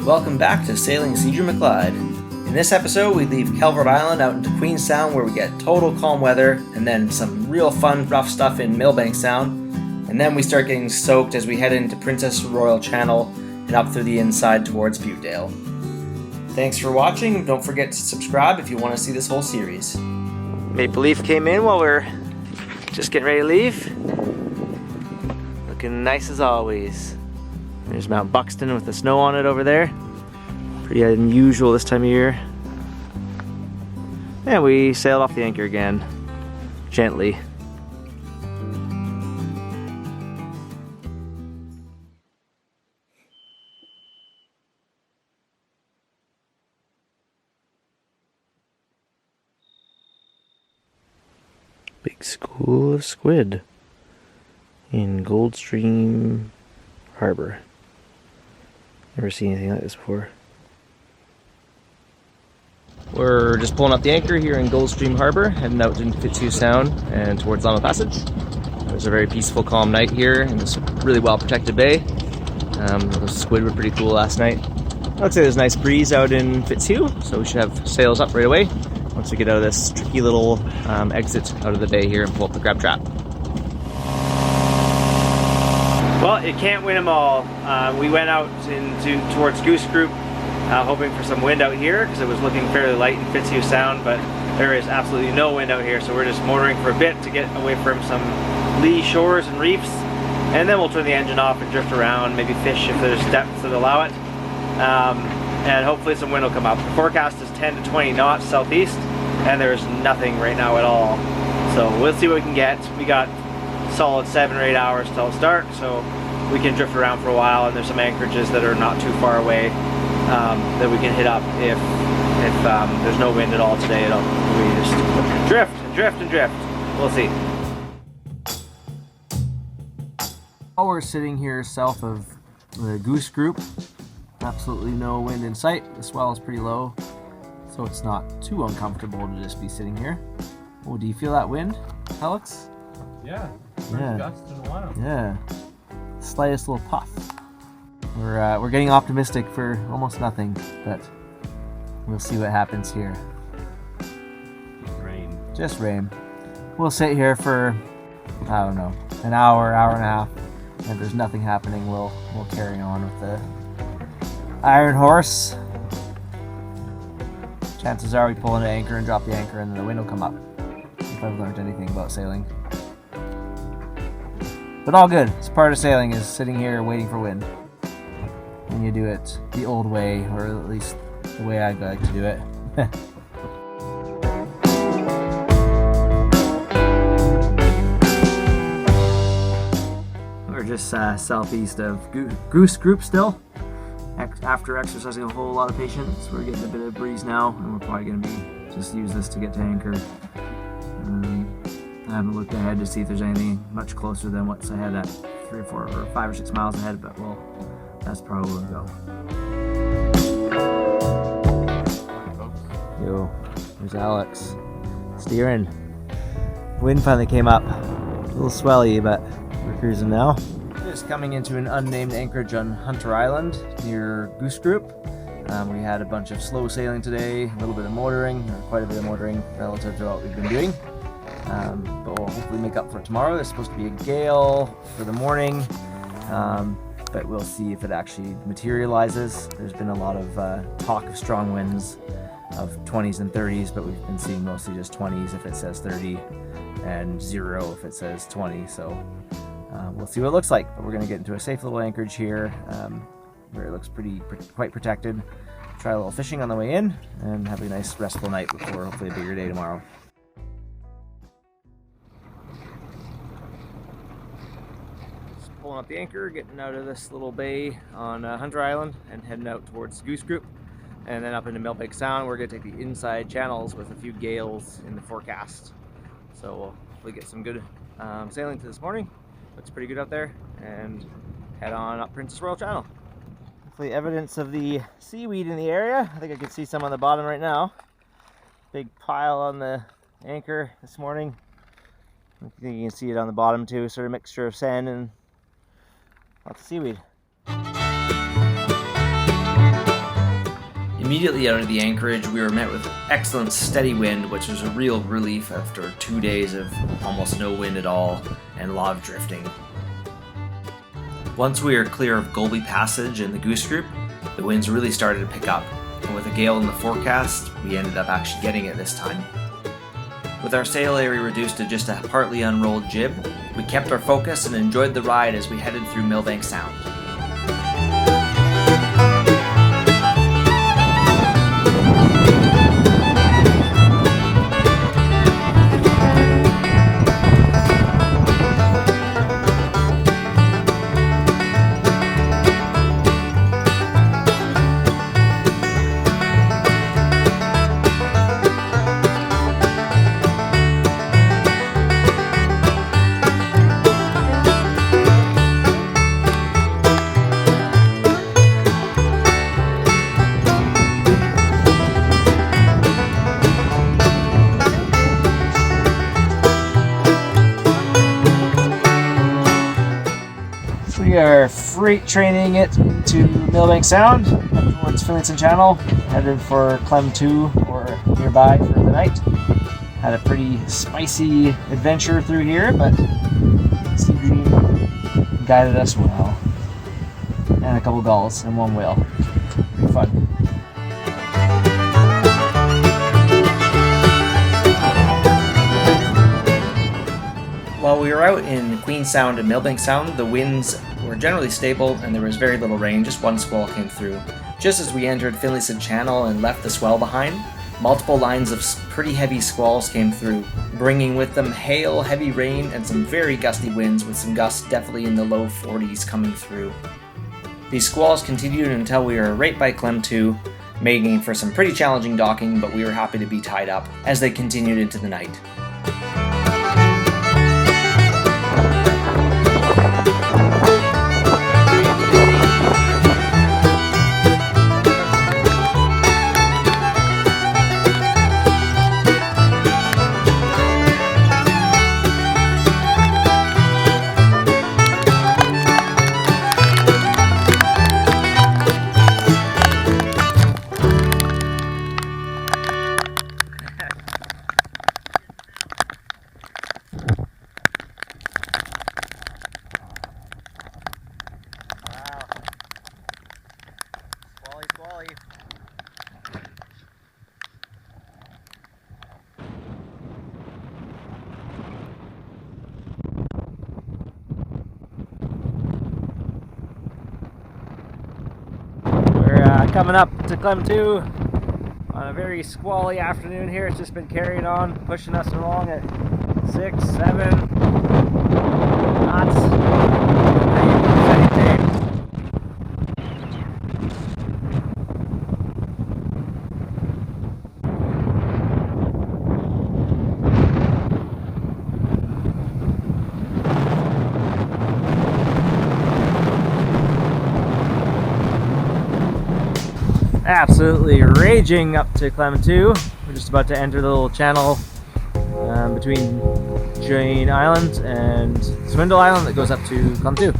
Welcome back to Sailing Cedar McLeod. In this episode, we leave Calvert Island out into Queen's Sound where we get total calm weather and then some real fun, rough stuff in Milbank Sound. And then we start getting soaked as we head into Princess Royal Channel and up through the inside towards Butedale. Thanks for watching. Don't forget to subscribe if you want to see this whole series. Maple Leaf came in while we're just getting ready to leave. Looking nice as always. There's Mount Buxton with the snow on it over there. Pretty unusual this time of year. And we sailed off the anchor again, gently. Big school of squid in Goldstream Harbor. Never seen anything like this before. We're just pulling up the anchor here in Goldstream Harbor, heading out in Klemtu Sound and towards Lama Passage. It was a very peaceful, calm night here in this really well protected bay. The squid were pretty cool last night. I'd say there's a nice breeze out in Klemtu, so we should have sails up right away once we get out of this tricky little exit out of the bay here and pull up the crab trap. Well, you can't win them all. We went out towards Goose Group, hoping for some wind out here because it was looking fairly light in Klemtu Sound, but there is absolutely no wind out here, so we're just motoring for a bit to get away from some lee shores and reefs, and then we'll turn the engine off and drift around, maybe fish if there's depths that allow it, and hopefully some wind will come up. The forecast is 10 to 20 knots southeast, and there's nothing right now at all, so we'll see what we can get. We got solid 7 or 8 hours till it starts, so we can drift around for a while, and there's some anchorages that are not too far away that we can hit up if there's no wind at all today. We just drift and drift and drift. We'll see. While we're sitting here south of the Goose Group, absolutely no wind in sight. The swell is pretty low, so it's not too uncomfortable to just be sitting here. Oh, do you feel that wind, Alex? Yeah, first gust in a while. Yeah, slightest little puff. We're getting optimistic for almost nothing, but we'll see what happens here. Rain. Just rain. We'll sit here for, I don't know, an hour, hour and a half, and if there's nothing happening, we'll carry on with the Iron Horse. Chances are we pull an anchor and drop the anchor and then the wind will come up, if I've learned anything about sailing. But all good. It's part of sailing, is sitting here waiting for wind. When you do it the old way, or at least the way I like to do it. We're just southeast of Goose Group still. After exercising a whole lot of patience, we're getting a bit of breeze now, and we're probably going to just use this to get to anchor. I haven't looked ahead to see if there's anything much closer than what's ahead at 3 or 4 or 5 or 6 miles ahead, but that's probably where we'll go. Yo, there's Alex steering. Wind finally came up. A little swelly, but we're cruising now. Just coming into an unnamed anchorage on Hunter Island near Goose Group. We had a bunch of slow sailing today, a little bit of motoring, or quite a bit of motoring relative to what we've been doing. But we'll hopefully make up for it tomorrow. There's supposed to be a gale for the morning, but we'll see if it actually materializes. There's been a lot of talk of strong winds of 20s and 30s, but we've been seeing mostly just 20s if it says 30 and 0 if it says 20, so we'll see what it looks like. But we're going to get into a safe little anchorage here where it looks quite protected. Try a little fishing on the way in and have a nice restful night before hopefully a bigger day tomorrow. Pulling up the anchor, getting out of this little bay on Hunter Island and heading out towards Goose Group, and then up into Milbanke Sound. We're going to take the inside channels with a few gales in the forecast, so we'll hopefully get some good sailing to this morning. Looks pretty good out there, and head on up Princess Royal Channel. Hopefully evidence of the seaweed in the area. I think I can see some on the bottom right now. Big pile on the anchor this morning. I think you can see it on the bottom too, sort of mixture of sand and lots of seaweed. Immediately out of the anchorage, we were met with excellent steady wind, which was a real relief after 2 days of almost no wind at all and a lot of drifting. Once we were clear of Golby Passage and the Goose Group, the winds really started to pick up, and with a gale in the forecast, we ended up actually getting it this time. With our sail area reduced to just a partly unrolled jib, we kept our focus and enjoyed the ride as we headed through Milbanke Sound. We are freight training it into Milbank Sound up towards Finlayson Channel, headed for Klemtu or nearby for the night. Had a pretty spicy adventure through here, but Sea Dream guided us well. And a couple gulls and one whale. Pretty fun. While we were out in Queen Sound and Milbank Sound, the winds were generally stable and there was very little rain, just one squall came through. Just as we entered Finlayson Channel and left the swell behind, multiple lines of pretty heavy squalls came through, bringing with them hail, heavy rain, and some very gusty winds with some gusts definitely in the low 40s coming through. These squalls continued until we were right by Klemtu, making for some pretty challenging docking, but we were happy to be tied up as they continued into the night. We're coming up to Klemtu on a very squally afternoon here. It's just been carrying on, pushing us along at 6, 7 knots. Absolutely raging up to Klemtu. We're just about to enter the little channel between Jane Island and Swindle Island that goes up to Klemtu.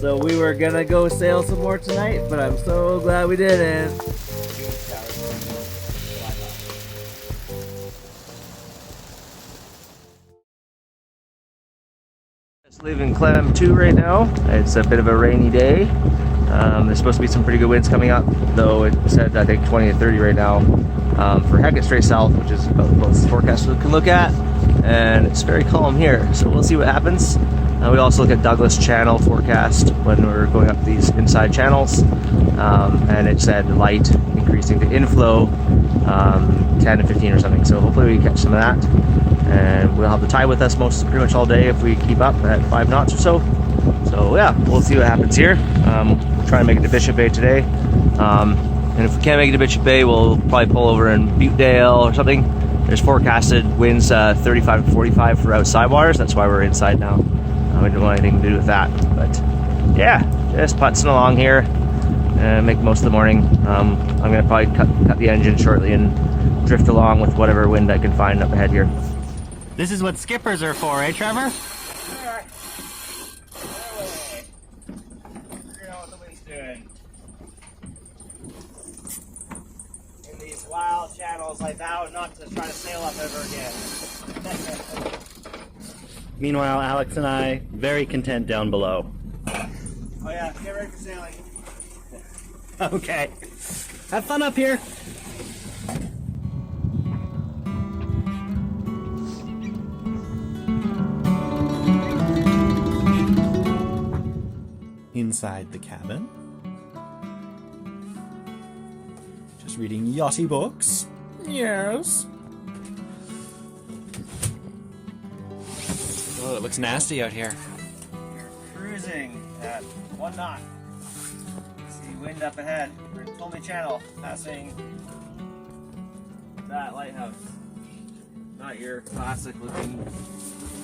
So we were gonna go sail some more tonight, but I'm so glad we didn't. Just leaving Klemtu right now. It's a bit of a rainy day. There's supposed to be some pretty good winds coming up, though it said I think 20 to 30 right now for Hackett straight south, which is about the closest forecast we can look at. And it's very calm here, so we'll see what happens. We also look at Douglas Channel forecast when we're going up these inside channels, and it said light increasing to inflow 10 to 15 or something. So hopefully we catch some of that, and we'll have the tide with us pretty much all day if we keep up at 5 knots or so. So yeah, we'll see what happens here. We'll try and make it to Bishop Bay today, and if we can't make it to Bishop Bay, we'll probably pull over in Butedale or something There's forecasted winds 35 to 45 for outside waters. That's why we're inside now. We don't want anything to do with that. But yeah, just putzing along here and make most of the morning. I'm going to probably cut the engine shortly and drift along with whatever wind I can find up ahead here. This is what skippers are for, eh, Trevor? Wild channels like that, not to try to sail up ever again. Meanwhile, Alex and I, very content down below. Oh yeah, get ready for sailing. Okay. Have fun up here. Inside the cabin, just reading yachty books. Yes. Oh, it looks nasty out here. You're cruising at 1 knot. See wind up ahead. We're in Tolmy Channel, passing that lighthouse. Not your classic looking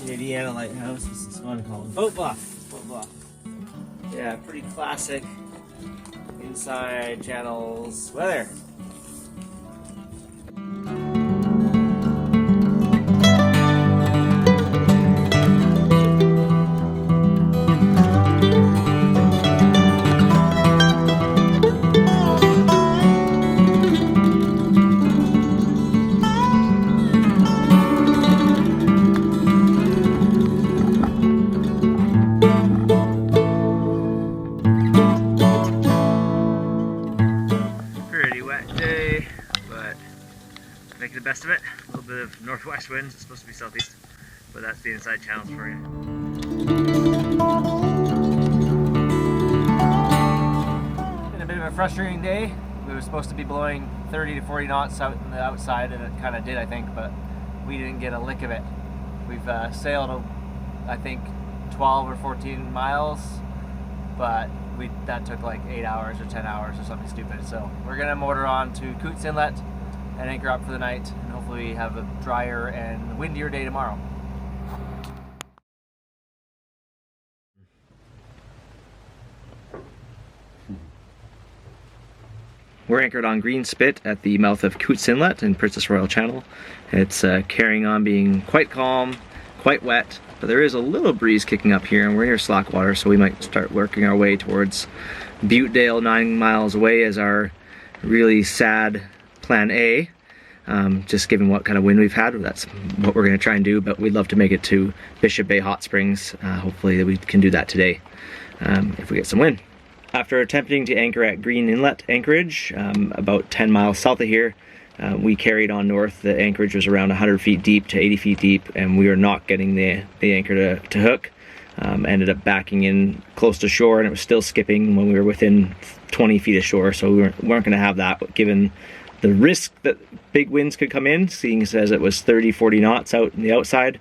Canadiana lighthouse. This is one called Boat Bluff. Boat Bluff. Yeah, pretty classic inside channels weather. Making the best of it. A little bit of northwest wind. It's supposed to be southeast, but that's the inside channels for you. Been a bit of a frustrating day. We were supposed to be blowing 30 to 40 knots out in the outside, and it kind of did, I think, but we didn't get a lick of it. We've sailed, I think, 12 or 14 miles, but that took like 8 hours or 10 hours or something stupid. So we're gonna motor on to Coots Inlet and anchor up for the night, and hopefully have a drier and windier day tomorrow. We're anchored on Green Spit at the mouth of Coots Inlet in Princess Royal Channel. It's carrying on being quite calm, quite wet, but there is a little breeze kicking up here, and we're near slack water, so we might start working our way towards Butedale, 9 miles away, as our really sad plan A. Just given what kind of wind we've had, that's what we're going to try and do, but we'd love to make it to Bishop Bay Hot Springs. Hopefully we can do that today if we get some wind. After attempting to anchor at Green Inlet Anchorage, about 10 miles south of here, we carried on north. The anchorage was around 100 feet deep to 80 feet deep, and we were not getting the anchor to hook. Ended up backing in close to shore, and it was still skipping when we were within 20 feet of shore, so we weren't going to have that. But given the risk that big winds could come in, seeing as it was 30-40 knots out in the outside,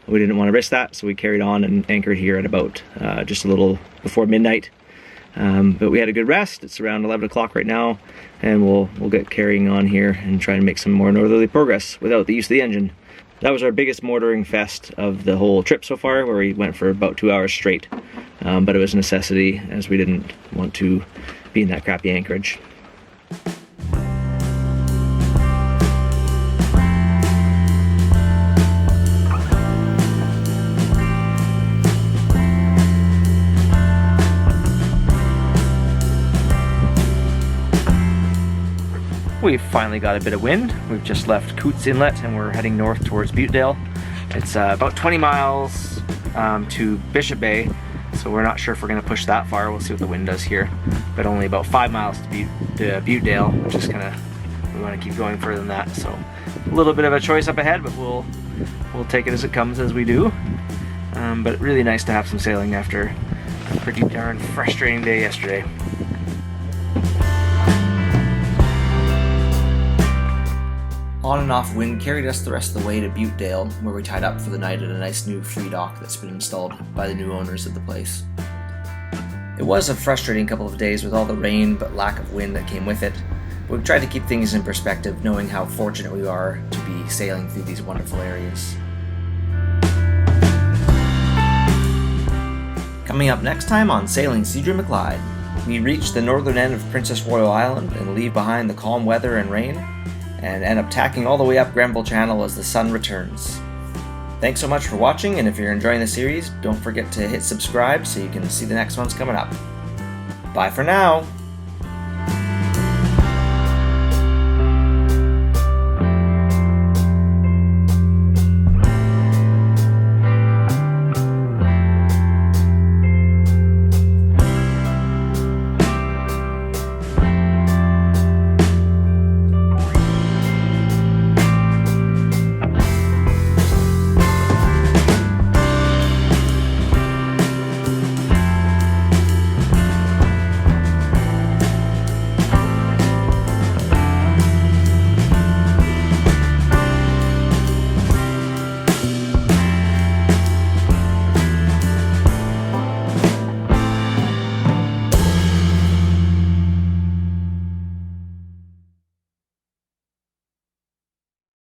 we didn't want to risk that, so we carried on and anchored here at about just a little before midnight. But we had a good rest. It's around 11 o'clock right now, and we'll get carrying on here and try and make some more northerly progress without the use of the engine. That was our biggest motoring fest of the whole trip so far, where we went for about 2 hours straight. But it was a necessity, as we didn't want to be in that crappy anchorage. We've finally got a bit of wind. We've just left Coots Inlet and we're heading north towards Butedale. It's about 20 miles to Bishop Bay, so we're not sure if we're going to push that far. We'll see what the wind does here. But only about 5 miles to Butedale, which is kind of, we want to keep going further than that. So a little bit of a choice up ahead, but we'll take it as it comes, as we do. But really nice to have some sailing after a pretty darn frustrating day yesterday. On and off wind carried us the rest of the way to Butedale, where we tied up for the night at a nice new free dock that's been installed by the new owners of the place. It was a frustrating couple of days with all the rain but lack of wind that came with it, We've tried to keep things in perspective, knowing how fortunate we are to be sailing through these wonderful areas. Coming up next time on Sailing Seadra McClyde, we reach the northern end of Princess Royal Island and leave behind the calm weather and rain, and end up tacking all the way up Grenville Channel as the sun returns. Thanks so much for watching, and if you're enjoying the series, don't forget to hit subscribe so you can see the next ones coming up. Bye for now!